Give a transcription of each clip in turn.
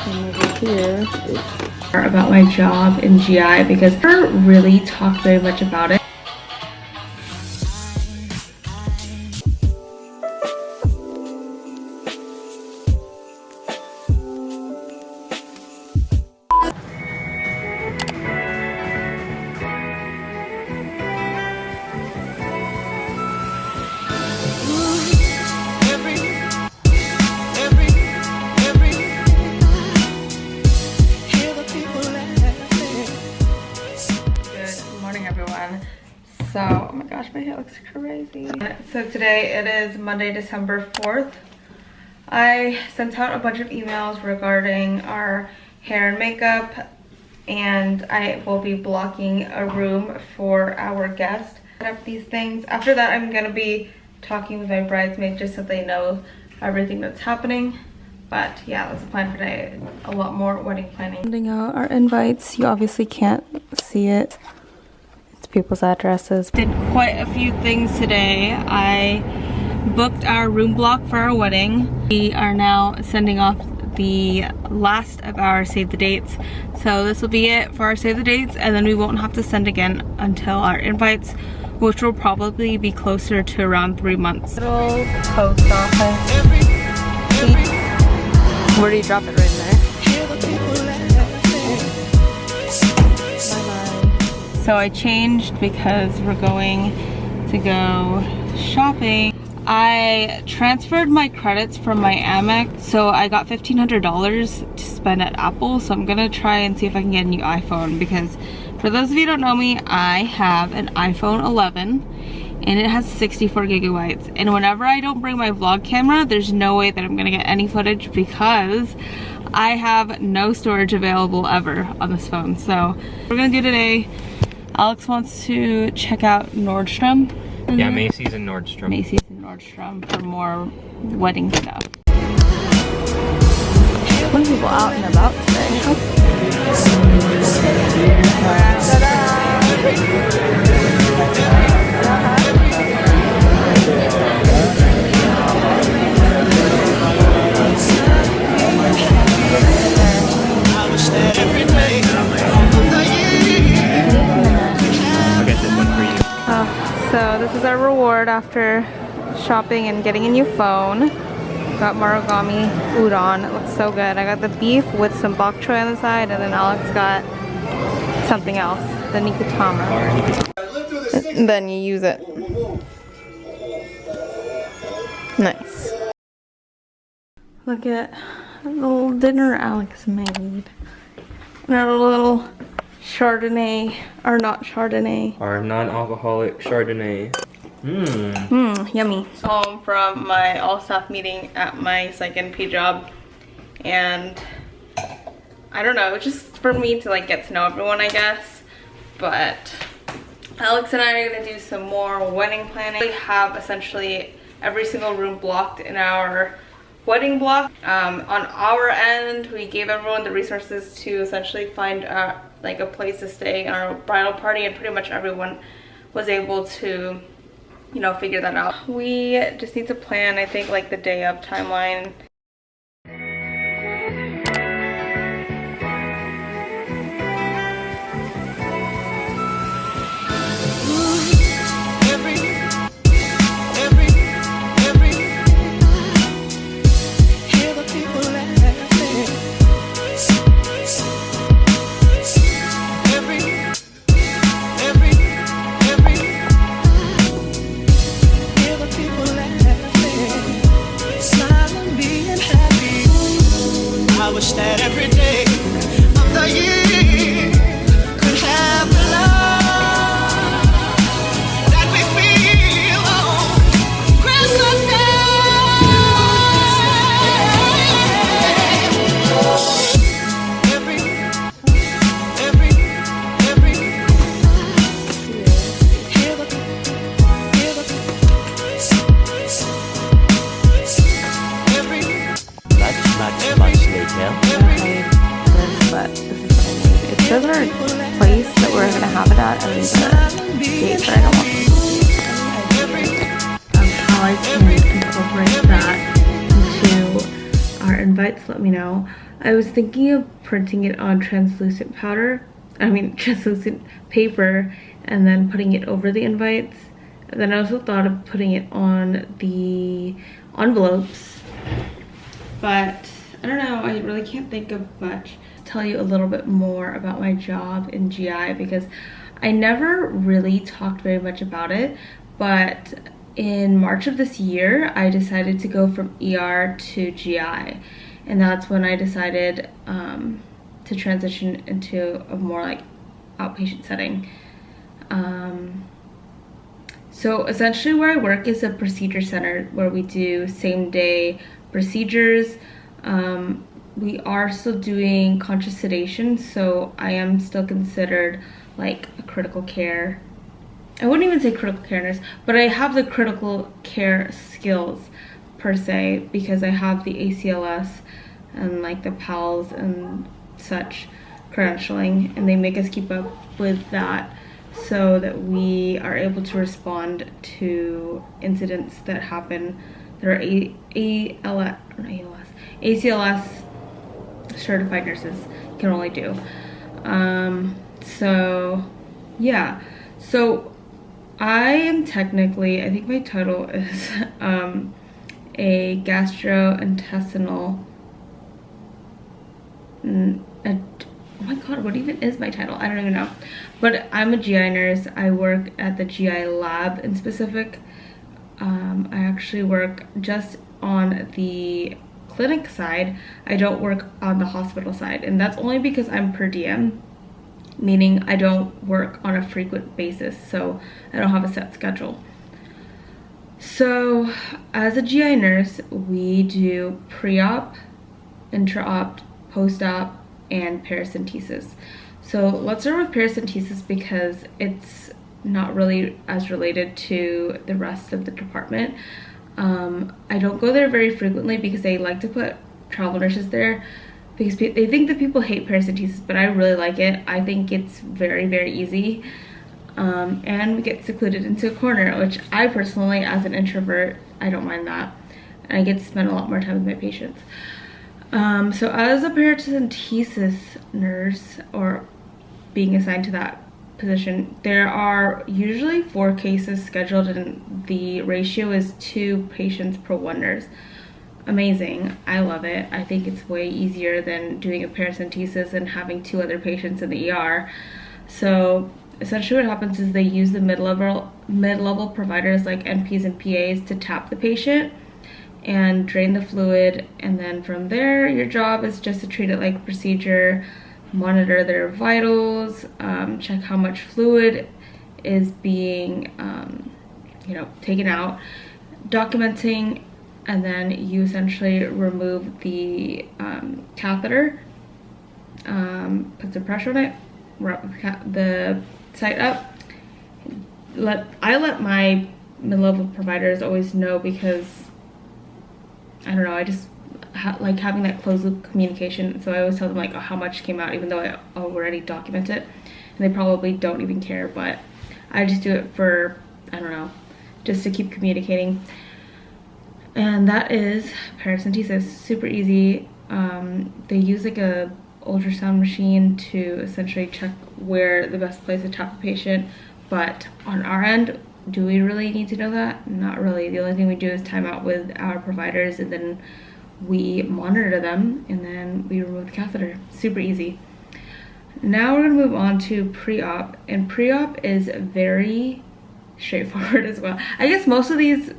come over here about my job in GI because I never really talked very much about it. So, oh my gosh, my hair looks crazy. So today it is Monday, December 4th. I sent out a bunch of emails regarding our hair and makeup, and I will be blocking a room for our guest. Set up these things. After that, I'm gonna be talking with my bridesmaids just so they know everything that's happening. But yeah, that's the plan for today. A lot more wedding planning. Sending out our invites. You obviously can't see it. People's addresses. Did quite a few things today. I booked our room block for our wedding. We are now sending off the last of our save the dates. So this will be it for our save the dates, and then we won't have to send again until our invites, which will probably be closer to around 3 months. Little post office. Where do you drop it? Right in there? So I changed because we're going to go shopping. I transferred my credits from my Amex, so I got $1,500 to spend at Apple. So I'm gonna try and see if I can get a new iPhone, because for those of you who don't know me, I have an iPhone 11 and it has 64 gigabytes. And whenever I don't bring my vlog camera, there's no way that I'm gonna get any footage because I have no storage available ever on this phone. So we're gonna do today. Alex wants to check out Nordstrom. Yeah, Macy's and Nordstrom. Macy's and Nordstrom for more wedding stuff. A lot of people out and about today. So this is our reward after shopping and getting a new phone. Got marugami udon. It looks so good. I got the beef with some bok choy on the side, and then Alex got something else, the nikutama. And then you use it. Nice. Look at the little dinner Alex made. And our little Chardonnay, or not Chardonnay. Our non-alcoholic Chardonnay. Yummy. Home from my all-staff meeting at my psych NP job, and I don't know, just for me to like get to know everyone, I guess. But Alex and I are gonna do some more wedding planning. We have essentially every single room blocked in our wedding block. On our end, we gave everyone the resources to essentially find like a place to stay in our bridal party, and pretty much everyone was able to, you know, figure that out. We just need to plan, I think, like the day of timeline. Be invites, let me know. I was thinking of printing it on translucent paper and then putting it over the invites. And then I also thought of putting it on the envelopes, but I don't know, I really can't think of much. Tell you a little bit more about my job in GI because I never really talked very much about it, but in March of this year, I decided to go from ER to GI, and that's when I decided to transition into a more like outpatient setting. So essentially where I work is a procedure center where we do same day procedures. We are still doing conscious sedation, so I am still considered like a critical care. I wouldn't even say critical care nurse, but I have the critical care skills per se because I have the ACLS and like the PALS and such credentialing, and they make us keep up with that so that we are able to respond to incidents that happen that are ACLS certified nurses can only do. So yeah, so I am technically, I think my title is a gastrointestinal, oh my god, what even is my title? I don't even know. But I'm a GI nurse. I work at the GI lab in specific. I actually work just on the clinic side. I don't work on the hospital side, and that's only because I'm per diem, meaning I don't work on a frequent basis, so I don't have a set schedule. So as a GI nurse, we do pre-op, intra-op, post-op, and paracentesis. So let's start with paracentesis because it's not really as related to the rest of the department. I don't go there very frequently because they like to put travel nurses there because they think that people hate paracentesis, but I really like it. I think it's very, very easy. And we get secluded into a corner, which I personally, as an introvert, I don't mind that. And I get to spend a lot more time with my patients. So as a paracentesis nurse, or being assigned to that position, there are usually 4 cases scheduled and the ratio is 2 patients per 1 nurse. Amazing. I love it. I think it's way easier than doing a paracentesis and having 2 other patients in the ER. So essentially what happens is they use the mid-level providers like NPs and PAs to tap the patient and drain the fluid, and then from there your job is just to treat it like a procedure, monitor their vitals, check how much fluid is being taken out, documenting, and then you essentially remove the catheter, put some pressure on it, wrap the site up. I let my mid-level providers always know because I don't know, I just like having that closed loop communication, so I always tell them like how much came out even though I already document it, and they probably don't even care, but I just do it for, I don't know, just to keep communicating. And that is paracentesis. Super easy. They use like a ultrasound machine to essentially check where the best place to tap the patient, but on our end, do we really need to know that? Not really. The only thing we do is time out with our providers, and then we monitor them, and then we remove the catheter. Super easy. Now we're gonna move on to pre-op, and pre-op is very straightforward as well. I guess most of these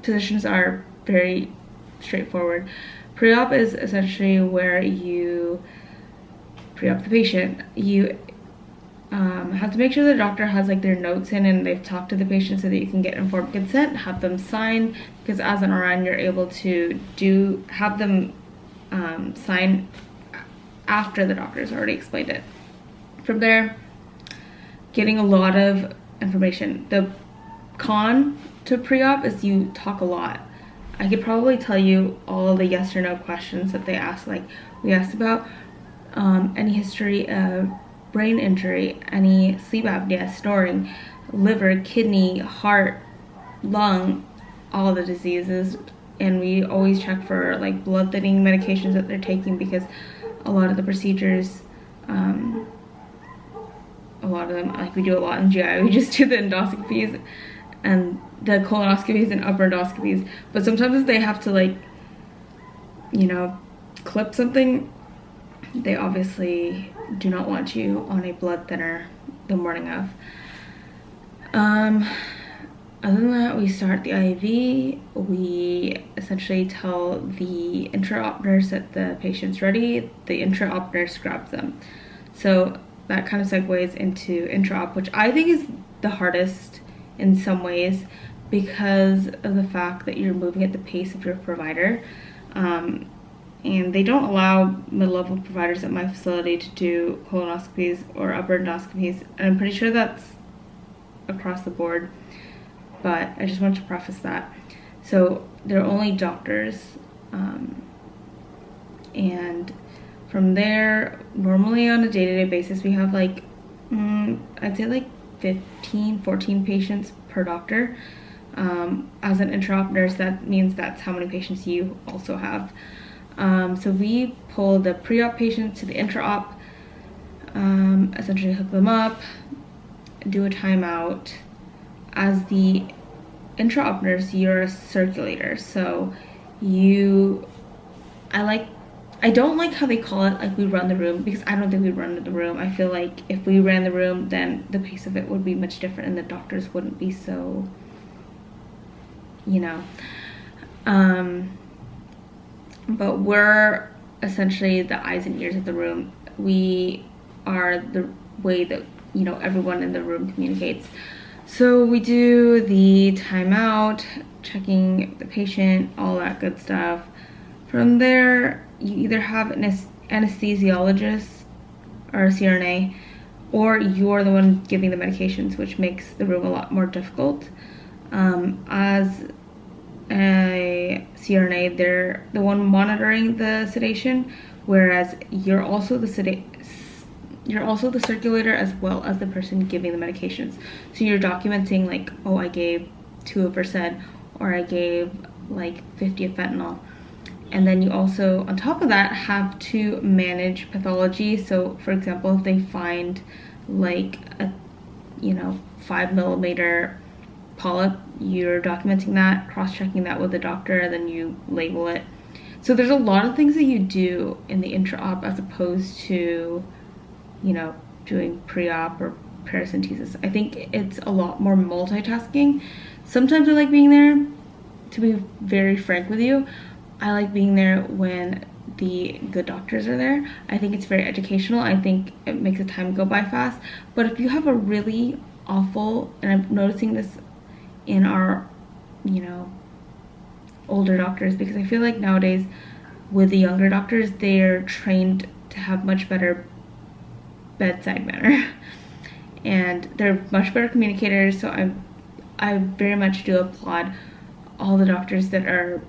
positions are very straightforward. Pre-op is essentially where you pre-op the patient. You have to make sure the doctor has like their notes in and they've talked to the patient so that you can get informed consent, have them sign, because as an RN you're able to have them sign after the doctor's already explained it. From there, getting a lot of information. The con to pre-op is you talk a lot. I could probably tell you all the yes or no questions that they ask. Like we asked about any history of brain injury, any sleep apnea, snoring, liver, kidney, heart, lung, all the diseases, and we always check for like blood thinning medications that they're taking, because a lot of the procedures, a lot of them, like we do a lot in GI, we just do the endoscopies and the colonoscopies and upper endoscopies, but sometimes if they have to, like, you know, clip something, they obviously do not want you on a blood thinner the morning of. Other than that, we start the IV. We essentially tell the intra-op nurse that the patient's ready. The intra-op nurse grabs them. So that kind of segues into intra-op, which I think is the hardest in some ways because of the fact that you're moving at the pace of your provider. And they don't allow mid-level providers at my facility to do colonoscopies or upper endoscopies. And I'm pretty sure that's across the board, but I just wanted to preface that. So they're only doctors, and from there, normally on a day-to-day basis, we have like, I'd say like 14 patients per doctor. As an intra-op nurse, that means that's how many patients you also have. So we pull the pre-op patients to the intra-op, essentially hook them up, do a timeout. As the intra-op nurse, you're a circulator, so I don't like how they call it like we run the room, because I don't think we run the room. I feel like if we ran the room, then the pace of it would be much different and the doctors wouldn't be so, you know. But we're essentially the eyes and ears of the room. We are the way that, you know, everyone in the room communicates. So we do the timeout, checking the patient, all that good stuff. From there, you either have an anesthesiologist or a CRNA, or you're the one giving the medications, which makes the room a lot more difficult. As a CRNA, they're the one monitoring the sedation, whereas you're also the circulator as well as the person giving the medications. So you're documenting like, oh, I gave 2 of Versed, or I gave like 50 of fentanyl. And then you also, on top of that, have to manage pathology. So for example, if they find like a, 5mm polyp, you're documenting that, cross-checking that with the doctor, and then you label it. So there's a lot of things that you do in the intra-op as opposed to, doing pre-op or paracentesis. I think it's a lot more multitasking. Sometimes I like being there, to be very frank with you. I like being there when the good doctors are there. I think it's very educational. I think it makes the time go by fast. But if you have a really awful, and I'm noticing this in our, older doctors, because I feel like nowadays with the younger doctors, they're trained to have much better bedside manner and they're much better communicators. So I very much do applaud all the doctors that are,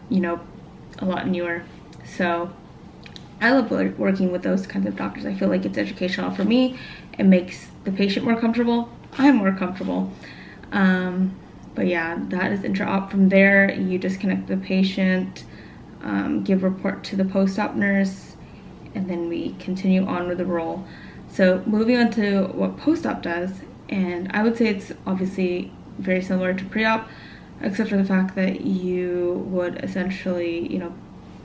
a lot newer. So I love working with those kinds of doctors. I feel like it's educational for me. It makes the patient more comfortable. I'm more comfortable. But yeah, that is intra-op. From there, you disconnect the patient, give report to the post-op nurse, and then we continue on with the roll. So moving on to what post-op does, and I would say it's obviously very similar to pre-op, except for the fact that you would essentially,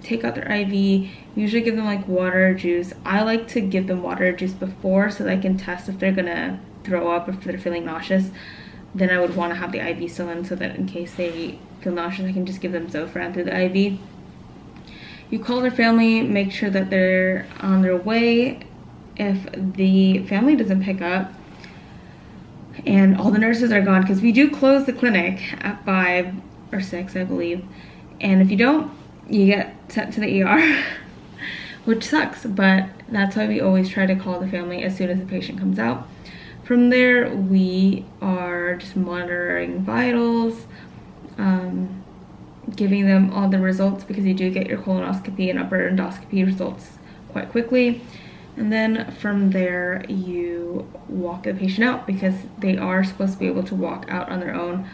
take out their IV, usually give them like water or juice. I like to give them water or juice before so that I can test if they're gonna throw up, if they're feeling nauseous. Then I would want to have the IV still in, so that in case they feel nauseous, I can just give them Zofran through the IV. You call their family, make sure that they're on their way. If the family doesn't pick up and all the nurses are gone, because we do close the clinic at 5 or 6, I believe, and if you don't, you get sent to the ER, which sucks, but that's why we always try to call the family as soon as the patient comes out. From there, we are just monitoring vitals, giving them all the results, because you do get your colonoscopy and upper endoscopy results quite quickly. And then from there, you walk the patient out, because they are supposed to be able to walk out on their own.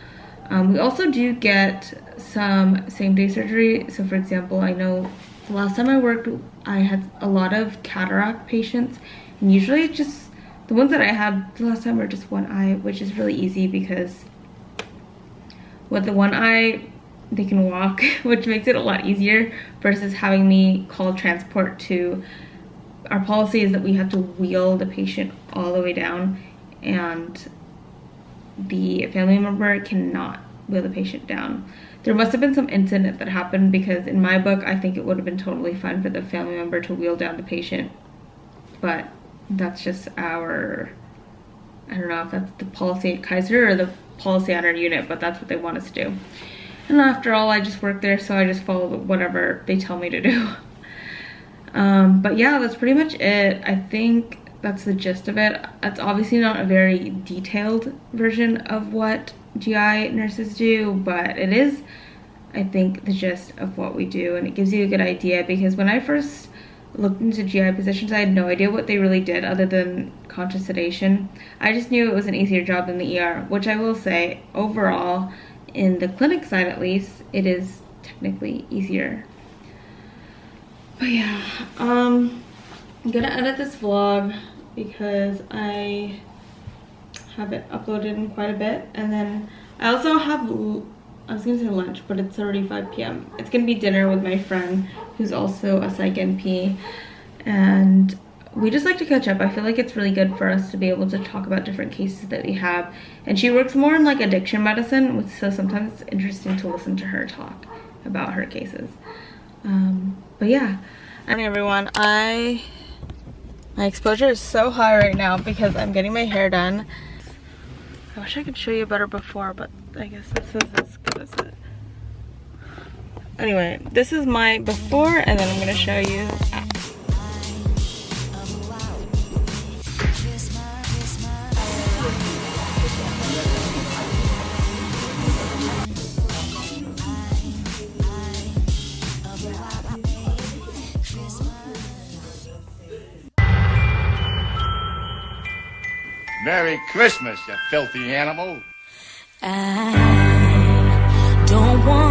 We also do get some same-day surgery. So for example, I know the last time I worked, I had a lot of cataract patients, and usually it's just the ones that I had the last time were just one eye, which is really easy because with the one eye they can walk, which makes it a lot easier versus having me call transport to. Our policy is that we have to wheel the patient all the way down, and the family member cannot wheel the patient down. There must have been some incident that happened, because in my book I think it would have been totally fine for the family member to wheel down the patient, but that's just our, I don't know if that's the policy at Kaiser or the policy at our unit, but that's what they want us to do. And after all, I just work there, so I just follow whatever they tell me to do. But yeah, that's pretty much it. I think that's the gist of it. It's obviously not a very detailed version of what GI nurses do, but it is, I think, the gist of what we do, and it gives you a good idea, because when I first looked into GI positions, I had no idea what they really did other than conscious sedation. I just knew it was an easier job than the ER, which I will say, overall, in the clinic side at least, it is technically easier. But yeah, I'm gonna edit this vlog because I haven't uploaded in quite a bit, and then I also have, I was gonna say lunch, but it's already 5 p.m. It's gonna be dinner with my friend who's also a psych NP, and we just like to catch up. I feel like it's really good for us to be able to talk about different cases that we have, and she works more in like addiction medicine, so sometimes it's interesting to listen to her talk about her cases. But yeah, morning everyone. My exposure is so high right now because I'm getting my hair done. I wish I could show you better before, but I guess this is as good as it. Anyway, this is my before, and then I'm gonna show you after. Merry Christmas, you filthy animal. I don't want